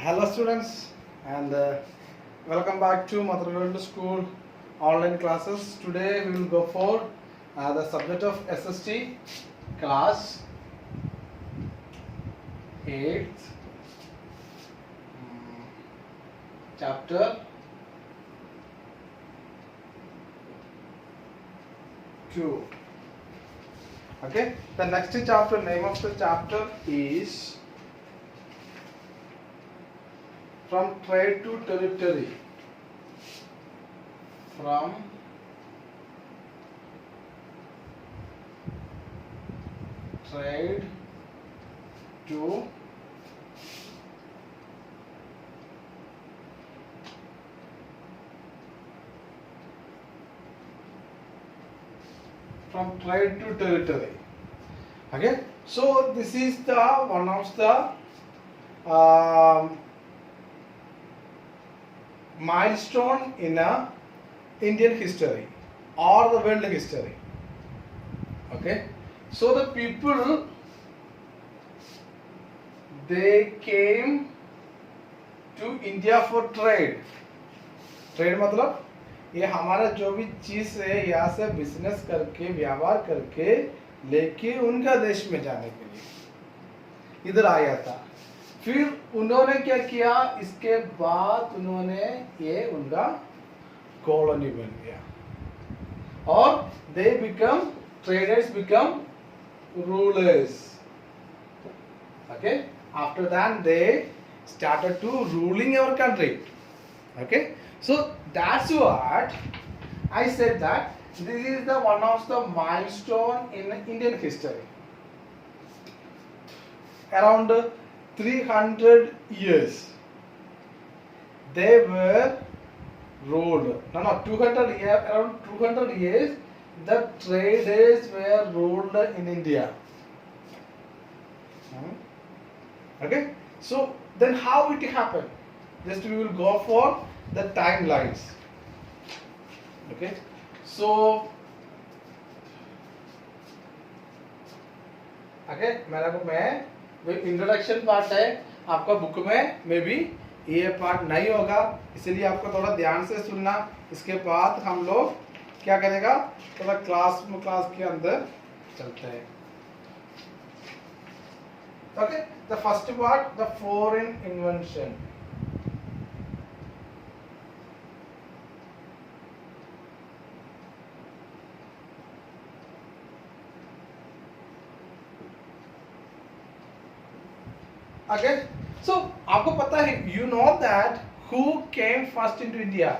Hello students and welcome back to Mother World School online classes. Today we will go for the subject of SST class 8th chapter 2. Okay, the next chapter, name of the chapter is From Trade to Territory. From trade to territory. Okay, so this is the one of the milestone in a Indian history or the world history. Okay, so the people, they came to India for trade. Trade मतलब ये हमारा जो भी चीज है यहाँ से business करके व्यापार करके लेके उनका देश में जाने के लिए इधर आया था. फिर उन्होंने क्या किया, इसके बाद उन्होंने ये उनका कॉलोनी बन गया और they become traders become rulers. Okay, after that they started to ruling our country. Okay, so that's what I said, that this is the one of the milestone in Indian history. Around 300 years they were ruled. No, 200 years. Around 200 years the traders were ruled in India. Okay, so then how it happened? Just we will go for the timelines. Okay, so मैं introduction part है आपका book में भी ये part नहीं होगा, इसलिए आपको थोड़ा ध्यान से सुनना. इसके बाद हम लोग क्या करेगा, थोड़ा क्लास के अंदर चलते हैं. Okay, the first part, the foreign invention. Okay, so आपको पता है, you know that who came first into India?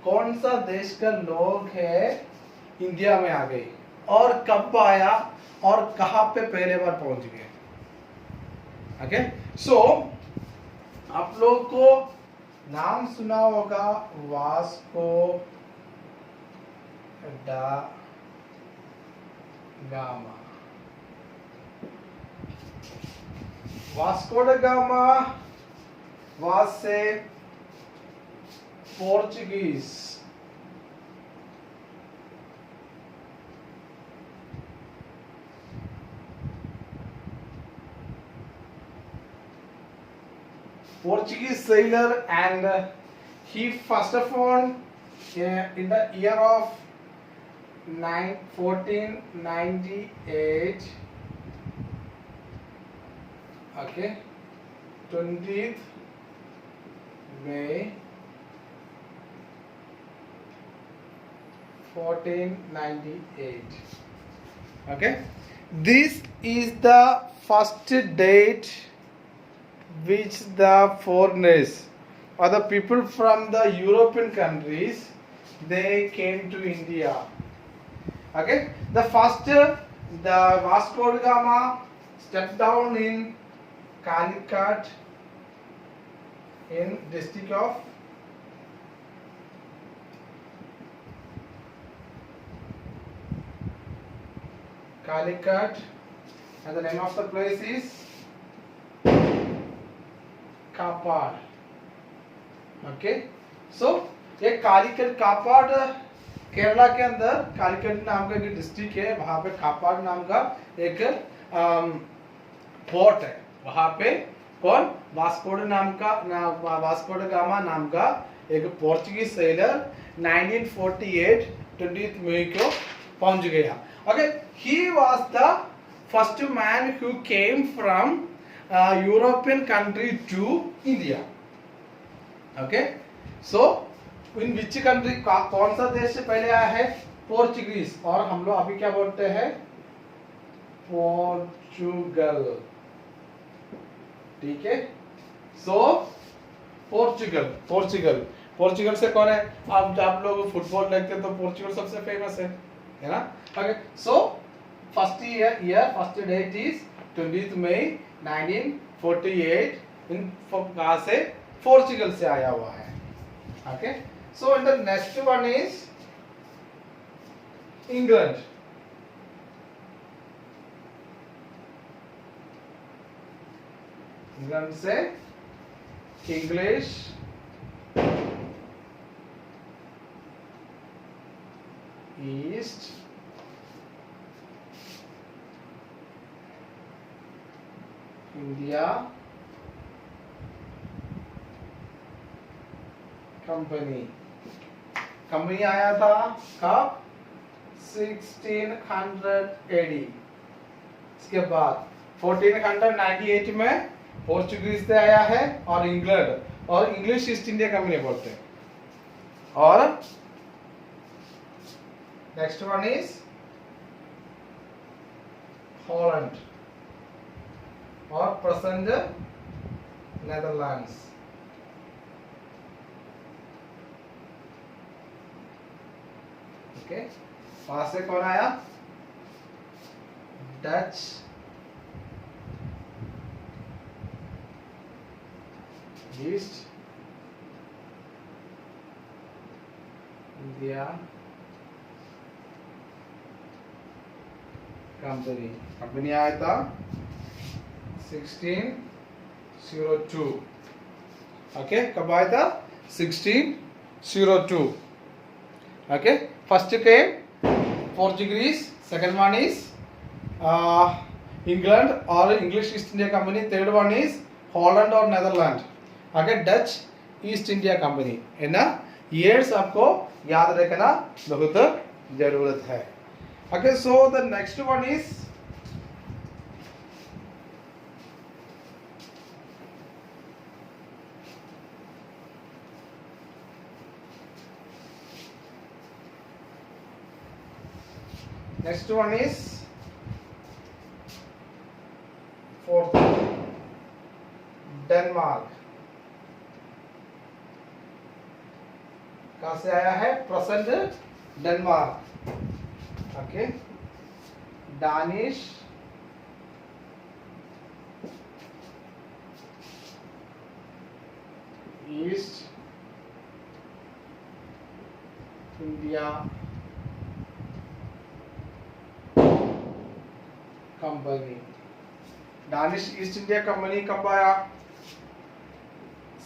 कौन सा देश का लोग है इंडिया में आ गए और कब आया और कहां पे पहले बार पहुंच गए. ओके, सो आप लोग को नाम सुना होगा वास्को डा gamma. Vasco da Gama was a Portuguese. Sailor, and he first of all in the year of 1498. Okay, 20th May 1498. Okay, this is the first date which the foreigners or the people from the European countries, they came to India. Okay, the first, the Vasco da Gama stepped down in Calicut in district of Calicut, and the name of the place is Kappad. Okay, so ये कालीकट कापाड केरला के अंदर कालीकट नाम का एक district है, वहां पे कापाड नाम का एक पोर्ट है, वहां पे कौन? वास्को ड गामा नाम का एक पोर्चुगीज सेलर 1948 20 मई को पहुंच गया. Okay, he was the first man who came from European country to India. Okay, so in which country, कौन सा देश से पहले आया है? पोर्चुगीज. और हम लोग अभी क्या बोलते हैं? पोर्चुगल. ठीक है, सो पोर्चुगल से कौन है? आप लोग फुटबॉल देखते हैं तो पोर्चुगल सबसे फेमस है ना? Okay, so first date is 20 May 1948. कहां से? पोर्चुगल से आया हुआ है. Okay, so the next one is England. England से इंग्लिश ईस्ट इंडिया कंपनी आया था कब? 1600 AD. इसके बाद 1498 में पोर्चुगीज से आया है और इंग्लैंड और इंग्लिश ईस्ट इंडिया कंपनी बोलते हैं. और नेक्स्ट वन इज हॉलैंड और प्रेजेंट नेदरलैंड्स. ओके, वहां से कौन आया? डच ईस्ट इंडिया कंपनी आया था 1602. ओके, कब आया था? 1602. Okay, first came Portuguese, second one is England और English East India Company, third one is Holland और Netherland. Okay, Dutch East India Company है ना. ईयर्स आपको याद रखना बहुत जरूरत है. Okay, so the next one is fourth Denmark. कहां से आया है? Present Denmark. Okay, Danish East India Company. Danish East India Company कब आया?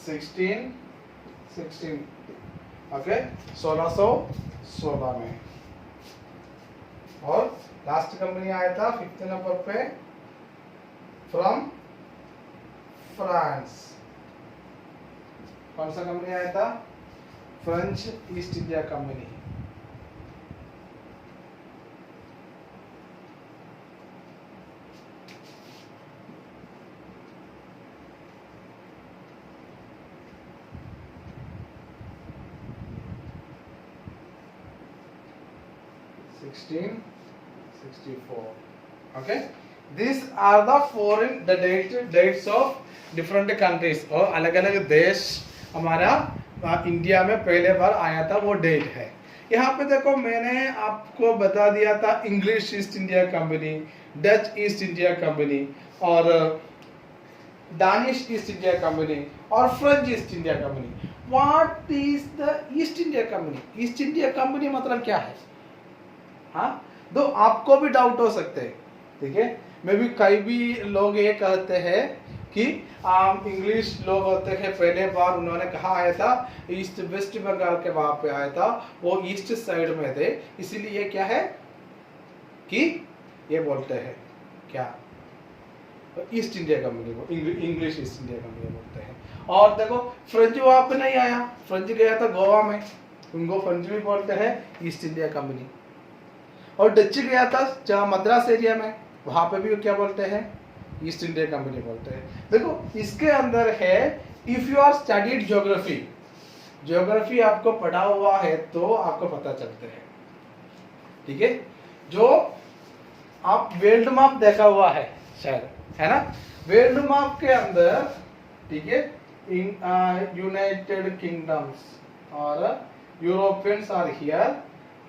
1616. ओके, 1616 में. और लास्ट कंपनी आया था 5th नंबर पे फ्रॉम फ्रांस. कौन सा कंपनी आया था? French east India company. Okay, these are the foreign dates of different countries. और अलग अलग देश हमारा इंडिया में पहले बार आया था वो डेट है. यहाँ पे देखो मैंने आपको बता दिया था English East India company, Dutch East India company और डानिश ईस्ट इंडिया कंपनी और French east India company. What is the east India company? East India company मतलब क्या है? हाँ, तो आपको भी डाउट हो सकते हैं. ठीक है, मैं भी कई भी लोग ये कहते हैं कि इंग्लिश लोग होते हैं पहले बार उन्होंने कहा आया था ईस्ट वेस्ट बंगाल के वहां पे आया था, वो ईस्ट साइड में थे, इसीलिए क्या है कि ये बोलते हैं क्या ईस्ट इंडिया कंपनी को इंग्लिश ईस्ट इंडिया कंपनी बोलते हैं। और देखो फ्रेंच वहां पे नहीं आया, फ्रेंच गया था गोवा में, उनको फ्रेंच भी बोलते हैं ईस्ट इंडिया कंपनी। और डच गया था जहाँ मद्रास एरिया में, वहां पे भी क्या बोलते हैं, ईस्ट इंडिया कंपनी बोलते हैं। देखो इसके अंदर है, if you are studied geography, geography आपको पढ़ा हुआ है तो आपको पता चलते हैं, ठीक है। जो आप वर्ल्ड मैप देखा हुआ है शायद, है ना, वर्ल्ड मैप के अंदर, ठीक है, यूनाइटेड किंगडम्स और यूरोपियंस आर हियर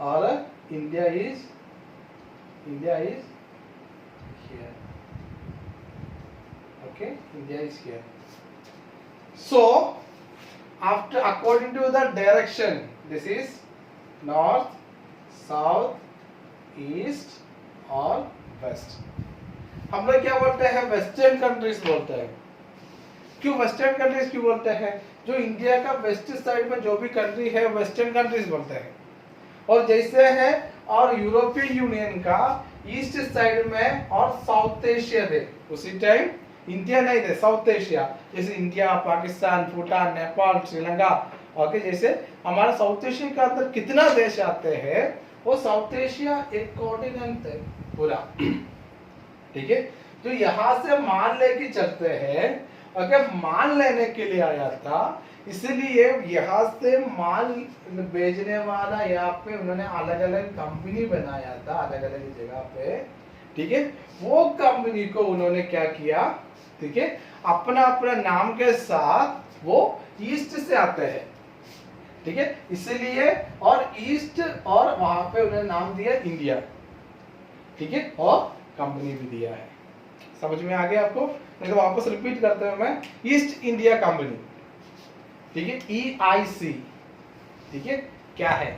और India is here, okay, India is here. So after, according to the direction, this is north, south, east और west। हम लोग क्या बोलते हैं, वेस्टर्न कंट्रीज बोलते हैं। क्यों वेस्टर्न कंट्रीज क्यों बोलते हैं, जो इंडिया का वेस्ट साइड में जो भी कंट्री है वेस्टर्न कंट्रीज बोलते हैं। और जैसे है, और यूरोपियन यूनियन का ईस्ट साइड में और साउथ एशिया थे, उसी टाइम इंडिया नहीं थे, साउथ एशिया, जैसे इंडिया, पाकिस्तान, भूटान, नेपाल, श्रीलंका, ओके, जैसे हमारा साउथ एशिया के अंदर कितना देश आते हैं, वो साउथ एशिया एक कॉन्टिनेंट है पूरा, ठीक है। तो यहाँ से माल लेके चलते हैं, अगर माल लेने के लिए आया था, इसलिए यहाँ से माल बेचने वाला यहाँ पे उन्होंने अलग अलग कंपनी बनाया था, अलग अलग जगह पे, ठीक है। वो कंपनी को उन्होंने क्या किया, ठीक है, अपना अपना नाम के साथ वो ईस्ट से आते हैं, ठीक है, इसलिए, और ईस्ट, और वहां पे उन्होंने नाम दिया इंडिया, ठीक है, और कंपनी भी दिया है। समझ में आ गया आपको? नहीं तो वापस रिपीट करते हुए मैं, ईस्ट इंडिया कंपनी, ठीक है, EIC, ठीक है, क्या है,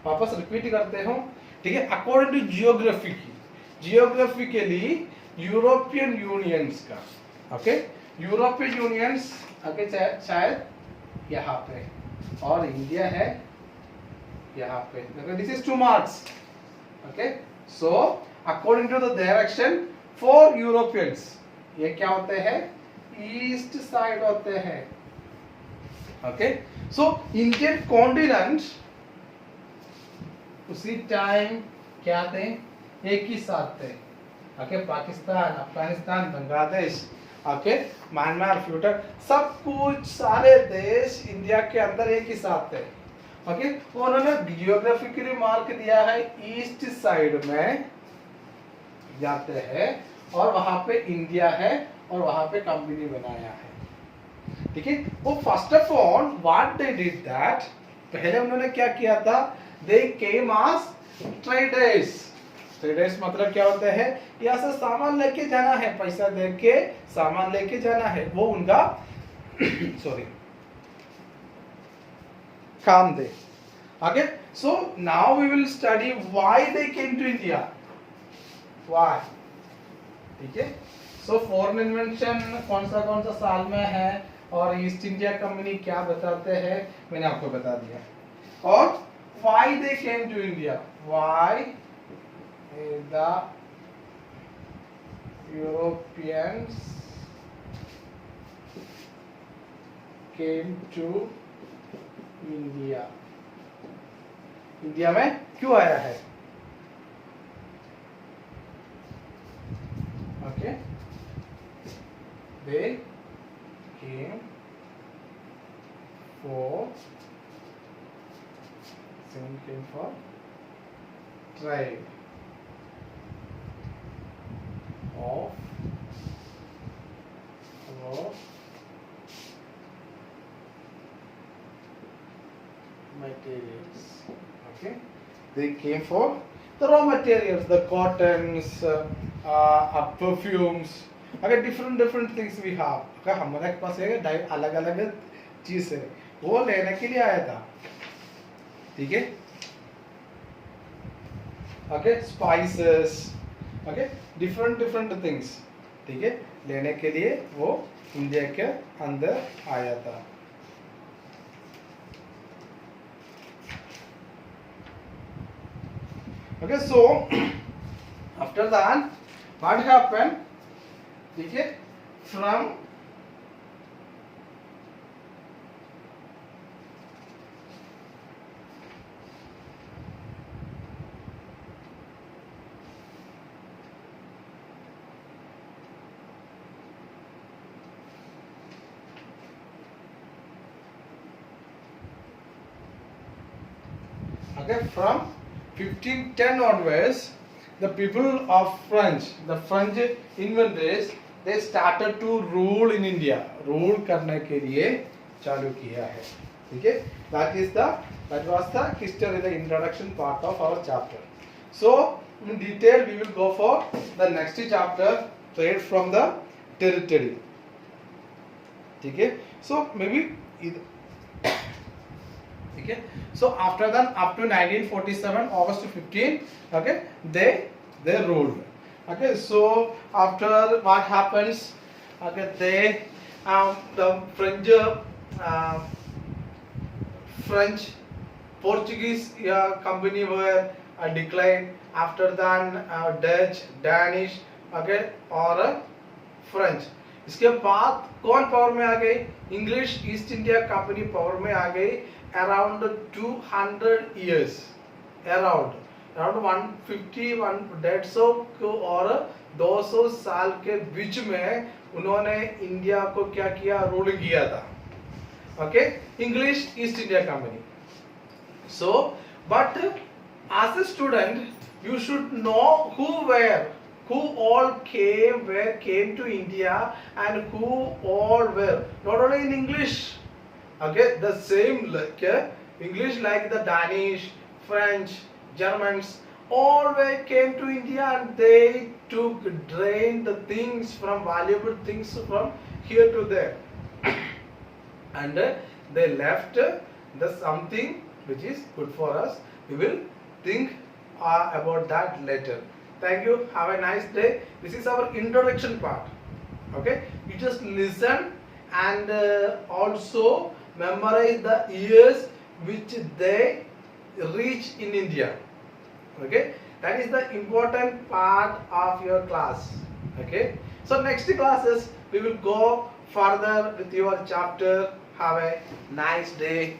वापस रिपीट करते हो, ठीक है। अकॉर्डिंग टू जियोग्राफी की, जियोग्राफी के लिए यूरोपियन यूनियंस का, ओके, यूरोपियन यूनियंस, ओके, शायद यहाँ पे, और इंडिया है यहाँ पे, this is 2 marks, okay. So according to the direction for Europeans, ये क्या होते हैं, ईस्ट साइड होते हैं, ओके। सो इंडियन कॉन्टिनेंट उसी टाइम क्या थे, एक ही साथ थे, okay, Pakistan, Afghanistan, Bangladesh, okay, Myanmar, Bhutan, सब कुछ सारे देश इंडिया के अंदर एक ही साथ थे, ओके। उन्होंने जियोग्राफिकली मार्क दिया है, ईस्ट साइड में जाते हैं, और वहां पे इंडिया है, और वहां पे कंपनी बनाया है, ठीक है। वो first of all what they did that, पहले उन्होंने क्या किया था, दे केम एज ट्रेडर्स। ट्रेडर्स मतलब क्या होता है, यहाँ से सामान लेके जाना है, पैसा दे के सामान लेके जाना है, वो उनका सॉरी काम दे, okay. So now we will study why they came to India, why, ठीक है। सो फॉरेन इन्वेंशन कौन सा साल में है, और ईस्ट इंडिया कंपनी क्या बताते हैं, मैंने आपको बता दिया। और why they came to India, why the Europeans came to India, India में क्यों आया है, okay, they came for trade of raw materials, okay, they came for the raw materials, the cottons, perfumes, अगर different things we have, अगर हमारे पास है अलग अलग चीज है, वो लेने के लिए आया था, ठीक है, okay, spices, okay, different things, ठीक है, लेने के लिए वो इंडिया के अंदर आया था। Okay, so after that what happened, ठीक है, from okay, from 1510 onwards, the people of the French inventors, they started to rule in India. Rule करने के लिए चालू किया है, ठीक है. That was the history, the introduction part of our chapter. So in detail we will go for the next chapter, trade from the territory. ठीक है. So maybe okay, so after that up to 1947 August 15, okay, they ruled. Okay, so after what happens, okay, they the French Portuguese company were declined. After that Dutch, Danish, okay, और French. इसके बाद कौन power में आ गई? English East India company power में आ गई. Around 200 years, around 150 150 और 200 साल के बीच में उन्होंने इंडिया को क्या किया? रूल किया था. Okay, English East India company. So but as a student you should know who all came to India and who all were, not only in English. Okay, the same like English, like the Danish, French, Germans, all came to India and they drained the things from valuable things from here to there, and they left the something which is good for us. We will think about that later. Thank you. Have a nice day. This is our introduction part. Okay, you just listen and also memorize the years which they reach in India. Okay, that is the important part of your class. Okay, so next classes we will go further with your chapter. Have a nice day.